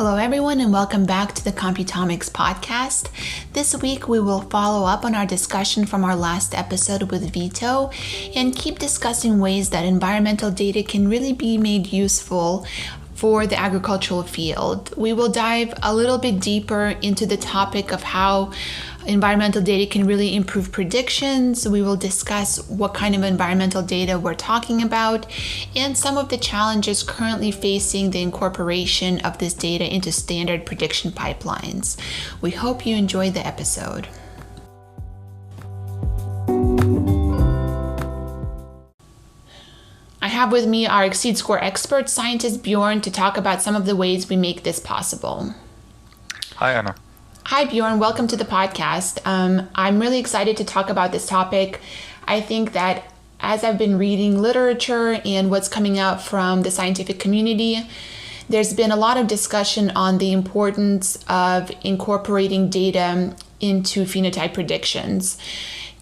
Hello everyone and welcome back to the Computomics podcast. This week we will follow up on our discussion from our last episode with Vito and keep discussing ways that environmental data can really be made useful for the agricultural field. We will dive a little bit deeper into the topic of how environmental data can really improve predictions. We will discuss what kind of environmental data we're talking about and some of the challenges currently facing the incorporation of this data into standard prediction pipelines. We hope you enjoyed the episode. I have with me our xSeedScore expert, Scientist Björn, to talk about some of the ways we make this possible. Hi, Anna. Hi, Bjorn. Welcome to the podcast. I'm really excited to talk about this topic. I think that as I've been reading literature and what's coming out from the scientific community, there's been a lot of discussion on the importance of incorporating data into phenotype predictions.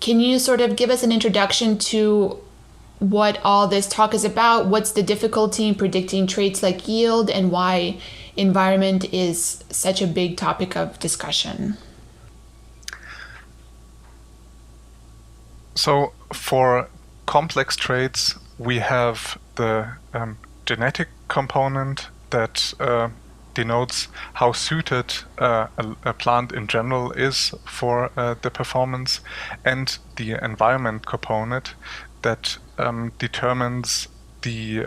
Can you sort of give us an introduction to what all this talk is about? What's the difficulty in predicting traits like yield and why environment is such a big topic of discussion? So for complex traits, we have the genetic component that denotes how suited a plant in general is for the performance, and the environment component that determines the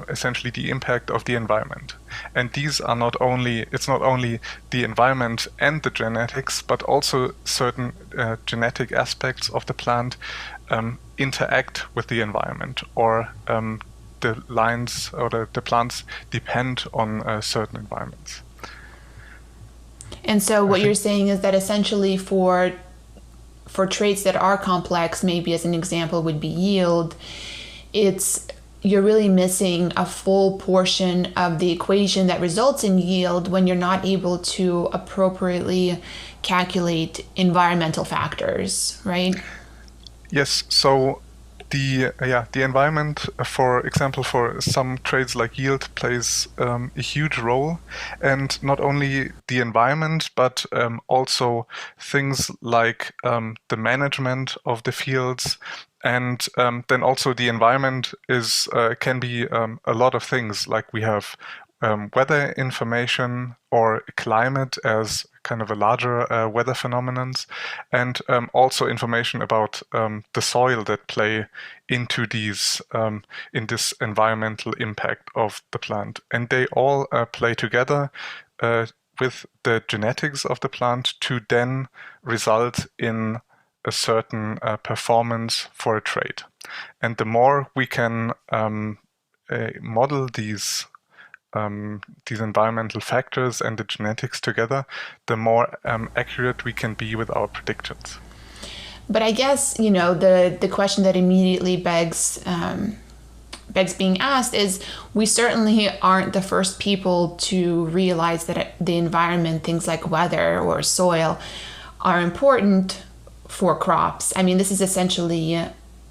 essentially the impact of the environment. And these are it's not only the environment and the genetics, but also certain genetic aspects of the plant interact with the environment, or the lines or the plants depend on certain environments. And so what you're saying is that essentially for traits that are complex, maybe as an example would be yield, you're really missing a full portion of the equation that results in yield when you're not able to appropriately calculate environmental factors, right? Yes. So the environment, for example, for some traits like yield, plays a huge role, and not only the environment, but also things like the management of the fields. And then also the environment can be a lot of things, like we have weather information or climate as kind of a larger weather phenomenons, and also information about the soil that play into in this environmental impact of the plant. And they all play together with the genetics of the plant to then result in a certain performance for a trait. And the more we can model these environmental factors and the genetics together, the more accurate we can be with our predictions. But I guess, the question that immediately begs being asked is, we certainly aren't the first people to realize that the environment, things like weather or soil, are important for crops. I mean, this is essentially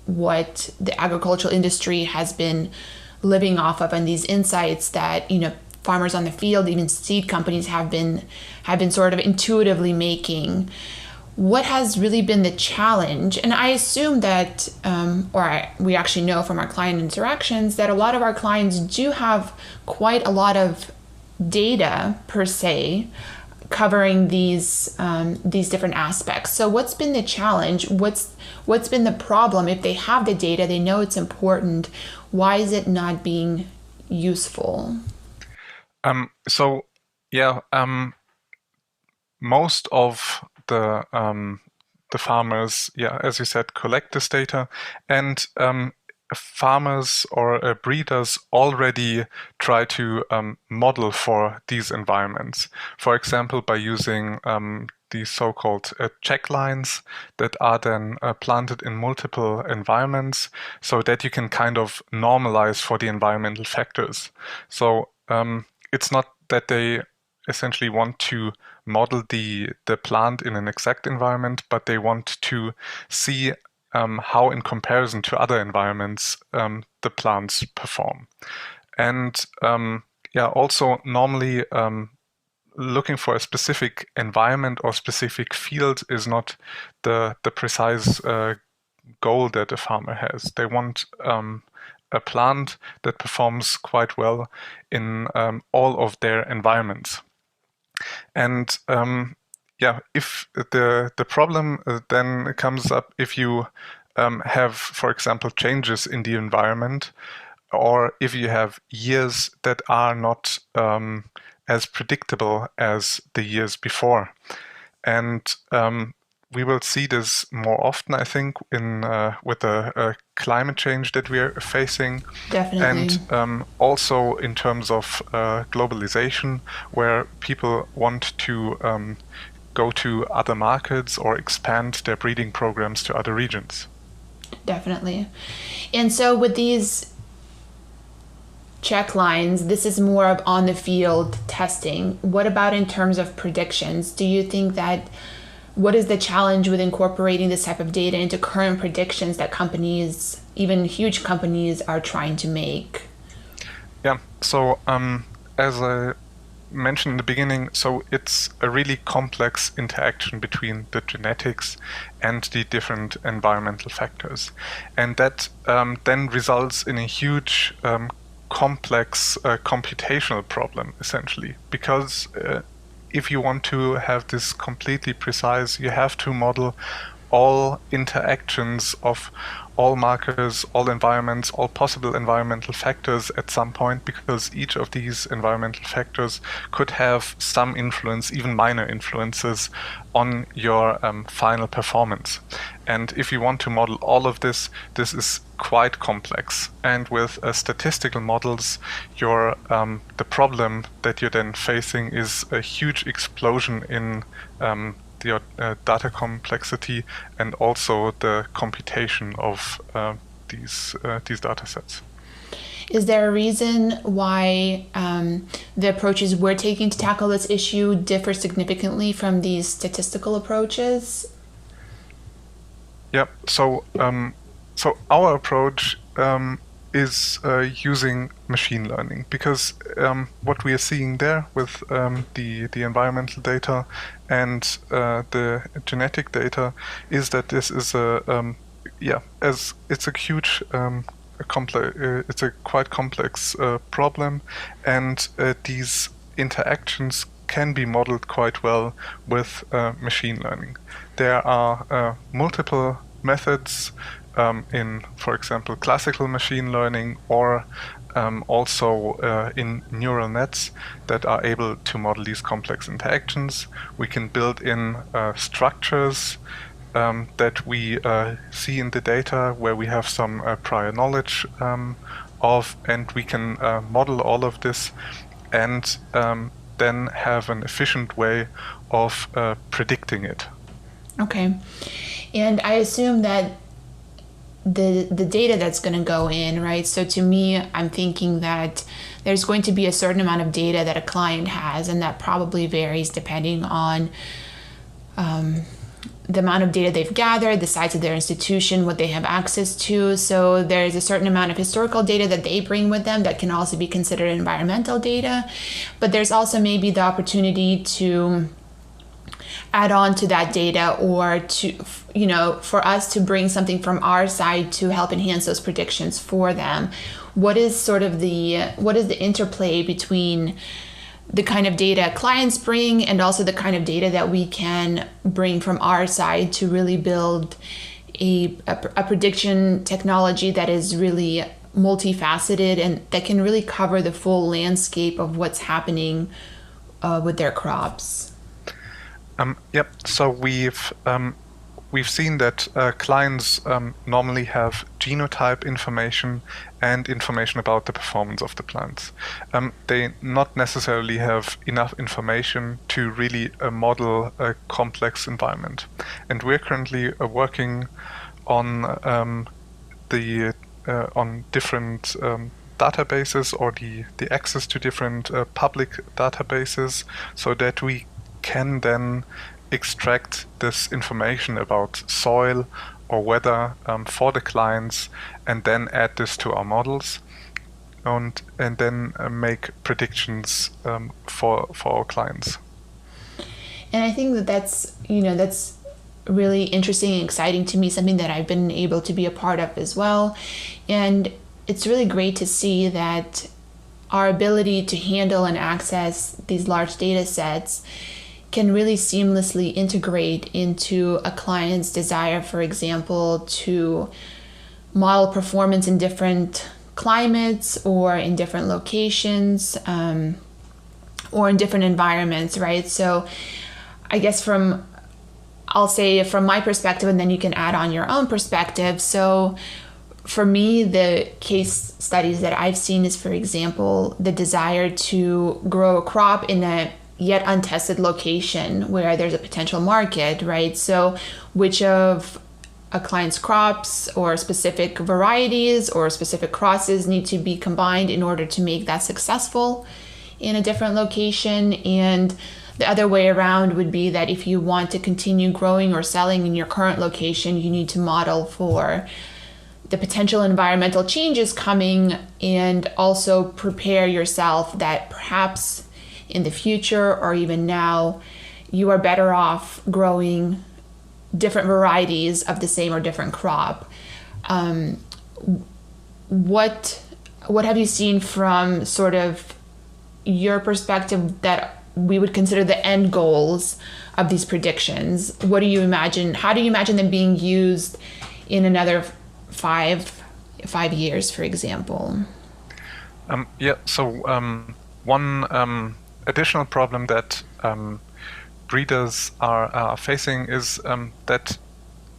what the agricultural industry has been living off of, and these insights that farmers on the field, even seed companies, have been sort of intuitively making. What has really been the challenge? And I assume that, we actually know from our client interactions that a lot of our clients do have quite a lot of data per se covering these different aspects. So what's been the challenge? What's been the problem? If they have the data, they know it's important, why is it not being useful? Most of the farmers, as you said, collect this data, and farmers or breeders already try to model for these environments. For example, by using these so-called check lines that are then planted in multiple environments, so that you can kind of normalize for the environmental factors. So it's not that they essentially want to model the plant in an exact environment, but they want to see how, in comparison to other environments, the plants perform. And also normally looking for a specific environment or specific field is not the precise goal that a farmer has. They want a plant that performs quite well in all of their environments. And if the problem then comes up if you have, for example, changes in the environment, or if you have years that are not as predictable as the years before. And we will see this more often, I think, in with the climate change that we are facing. Definitely. And also in terms of globalization, where people want to go to other markets or expand their breeding programs to other regions. Definitely. And so with these check lines, this is more of on the field testing. What about in terms of predictions? Do you think that what is the challenge with incorporating this type of data into current predictions that companies, even huge companies, are trying to make? Yeah, so as I mentioned in the beginning, so it's a really complex interaction between the genetics and the different environmental factors. And that then results in a huge complex computational problem, essentially, because if you want to have this completely precise, you have to model all interactions of all markers, all environments, all possible environmental factors at some point, because each of these environmental factors could have some influence, even minor influences, on your final performance. And if you want to model all of this, this is quite complex. And with statistical models, the problem that you're then facing is a huge explosion in the data complexity and also the computation of these data sets. Is there a reason why the approaches we're taking to tackle this issue differ significantly from these statistical approaches? Yeah, so our approach is using machine learning, because what we are seeing there with the environmental data and the genetic data is that this is it's a huge it's a quite complex problem, and these interactions can be modeled quite well with machine learning. There are multiple methods in, for example, classical machine learning, or also in neural nets that are able to model these complex interactions. We can build in structures that we see in the data where we have some prior knowledge of, and we can model all of this and then have an efficient way of predicting it. Okay. And I assume that the data that's going to go in, right? So to me, I'm thinking that there's going to be a certain amount of data that a client has, and that probably varies depending on the amount of data they've gathered, the size of their institution, what they have access to. So there's a certain amount of historical data that they bring with them that can also be considered environmental data. But there's also maybe the opportunity to add on to that data, or to, for us to bring something from our side to help enhance those predictions for them. What is the interplay between the kind of data clients bring and also the kind of data that we can bring from our side to really build a prediction technology that is really multifaceted and that can really cover the full landscape of what's happening with their crops? Yep. So we've seen that clients normally have genotype information and information about the performance of the plants. They not necessarily have enough information to really model a complex environment. And we're currently working on on different databases, or the access to different public databases, so that we can then extract this information about soil or weather for the clients, and then add this to our models, and then make predictions for our clients. And I think that that's really interesting and exciting to me, something that I've been able to be a part of as well. And it's really great to see that our ability to handle and access these large data sets can really seamlessly integrate into a client's desire, for example, to model performance in different climates or in different locations, or in different environments, right? So I guess I'll say from my perspective, and then you can add on your own perspective. So for me, the case studies that I've seen is, for example, the desire to grow a crop in a yet untested location where there's a potential market, right? So which of a client's crops or specific varieties or specific crosses need to be combined in order to make that successful in a different location. And the other way around would be that if you want to continue growing or selling in your current location, you need to model for the potential environmental changes coming and also prepare yourself that perhaps in the future or even now, you are better off growing different varieties of the same or different crop. What have you seen from sort of your perspective that we would consider the end goals of these predictions? What do you imagine? How do you imagine them being used in another five years, for example? One additional problem that breeders are facing is that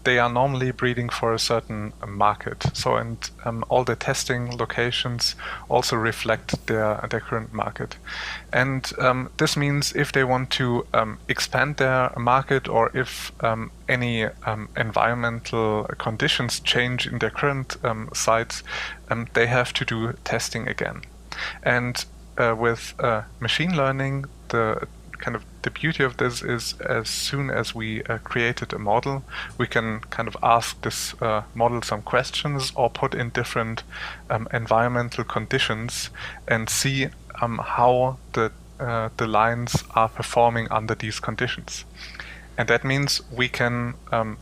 they are normally breeding for a certain market. So, and all the testing locations also reflect their current market. And this means if they want to expand their market, or if any environmental conditions change in their current sites, they have to do testing again. And with machine learning, the beauty of this is, as soon as we created a model, we can kind of ask this model some questions or put in different environmental conditions and see how the lines are performing under these conditions. And that means we can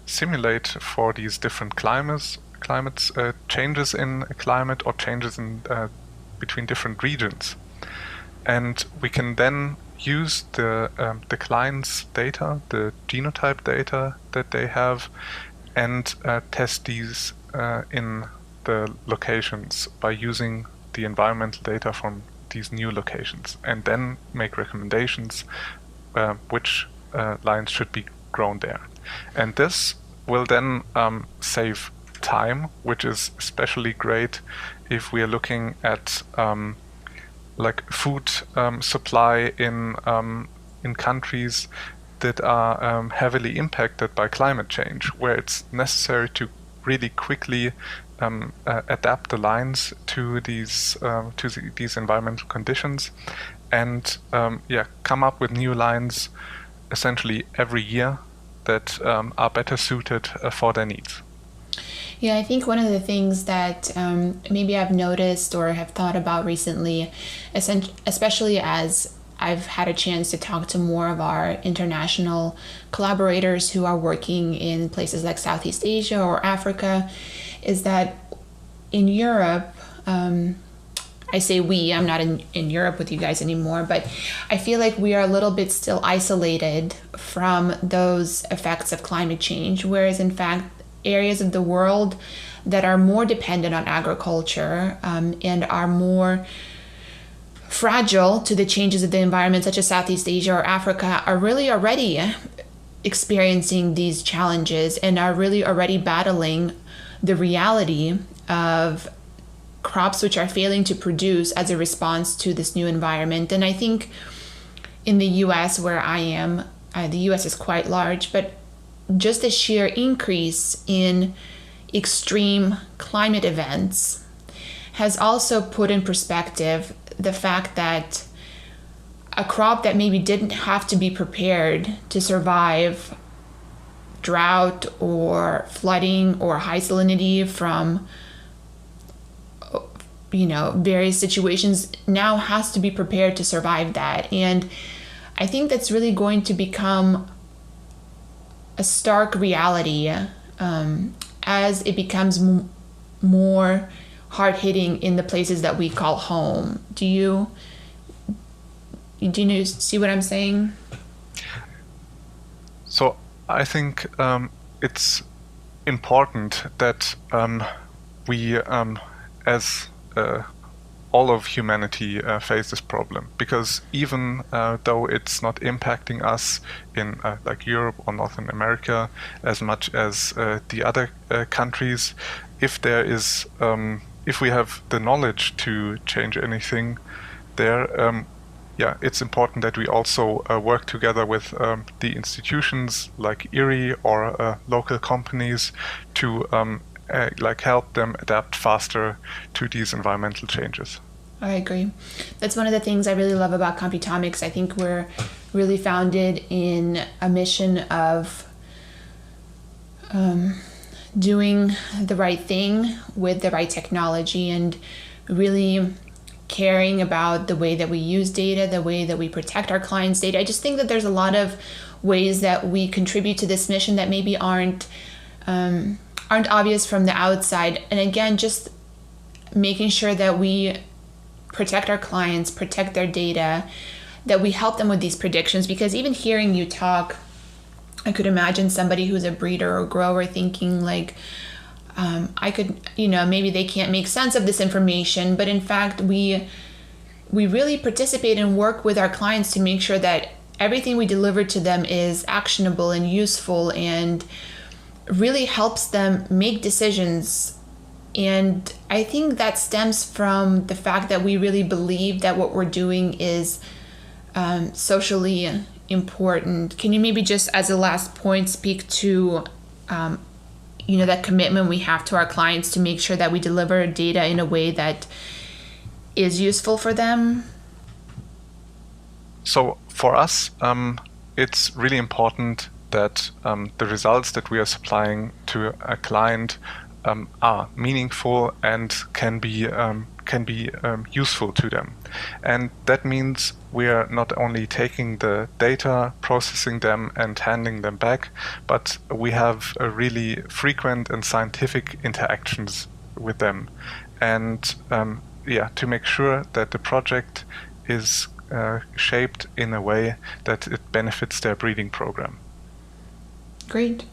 simulate for these different climates changes in climate or changes in between different regions. And we can then use the client's data, the genotype data that they have, and test these in the locations by using the environmental data from these new locations, and then make recommendations which lines should be grown there. And this will then save time, which is especially great if we are looking at like food supply in countries that are heavily impacted by climate change, where it's necessary to really quickly adapt the lines to these environmental conditions, and come up with new lines essentially every year that are better suited for their needs. Yeah, I think one of the things that maybe I've noticed or have thought about recently, especially as I've had a chance to talk to more of our international collaborators who are working in places like Southeast Asia or Africa, is that in Europe, I say we, I'm not in Europe with you guys anymore, but I feel like we are a little bit still isolated from those effects of climate change, whereas in fact, areas of the world that are more dependent on agriculture and are more fragile to the changes of the environment, such as Southeast Asia or Africa, are really already experiencing these challenges and are really already battling the reality of crops which are failing to produce as a response to this new environment. And I think in the US, where I am, the US is quite large, but just the sheer increase in extreme climate events has also put in perspective the fact that a crop that maybe didn't have to be prepared to survive drought or flooding or high salinity from various situations now has to be prepared to survive that. And I think that's really going to become a stark reality as it becomes more hard-hitting in the places that we call home. Do you see what I'm saying? So I think it's important that we, as all of humanity, face this problem, because even though it's not impacting us in like Europe or North America as much as the other countries, if there is, if we have the knowledge to change anything there, it's important that we also work together with the institutions like ERI or local companies to like help them adapt faster to these environmental changes. I agree. That's one of the things I really love about Computomics. I think we're really founded in a mission of doing the right thing with the right technology and really caring about the way that we use data, the way that we protect our clients' data. I just think that there's a lot of ways that we contribute to this mission that maybe aren't obvious from the outside. And again, just making sure that we protect our clients, protect their data, that we help them with these predictions. Because even hearing you talk, I could imagine somebody who's a breeder or grower thinking like, I could, maybe they can't make sense of this information, but in fact, we really participate and work with our clients to make sure that everything we deliver to them is actionable and useful and really helps them make decisions. And I think that stems from the fact that we really believe that what we're doing is socially important. Can you maybe just as a last point speak to that commitment we have to our clients to make sure that we deliver data in a way that is useful for them? So for us, it's really important that the results that we are supplying to a client are meaningful and can be useful to them. And that means we are not only taking the data, processing them and handing them back, but we have a really frequent and scientific interactions with them. And to make sure that the project is shaped in a way that it benefits their breeding program. Great.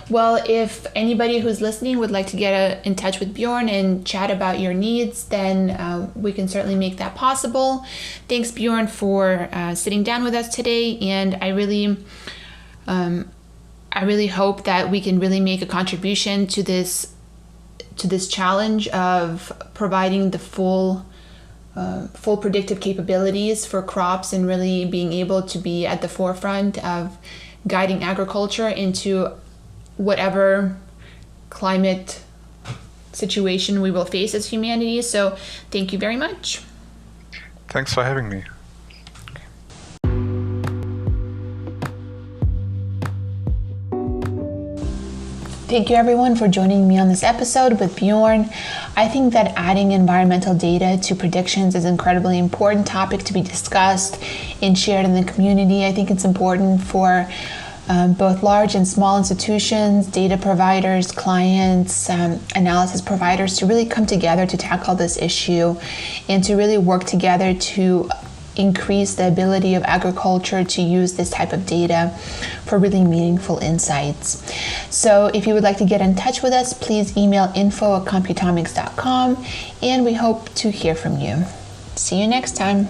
Well, if anybody who's listening would like to get in touch with Bjorn and chat about your needs, then we can certainly make that possible. Thanks, Bjorn, for sitting down with us today. And I really hope that we can really make a contribution to this challenge of providing the full predictive capabilities for crops and really being able to be at the forefront of guiding agriculture into whatever climate situation we will face as humanity. So thank you very much. Thanks for having me. Thank you everyone for joining me on this episode with Bjorn. I think that adding environmental data to predictions is an incredibly important topic to be discussed and shared in the community. I think it's important for both large and small institutions, data providers, clients, analysis providers to really come together to tackle this issue and to really work together to increase the ability of agriculture to use this type of data for really meaningful insights. So if you would like to get in touch with us, please email info@computomics.com, and we hope to hear from you. See you next time.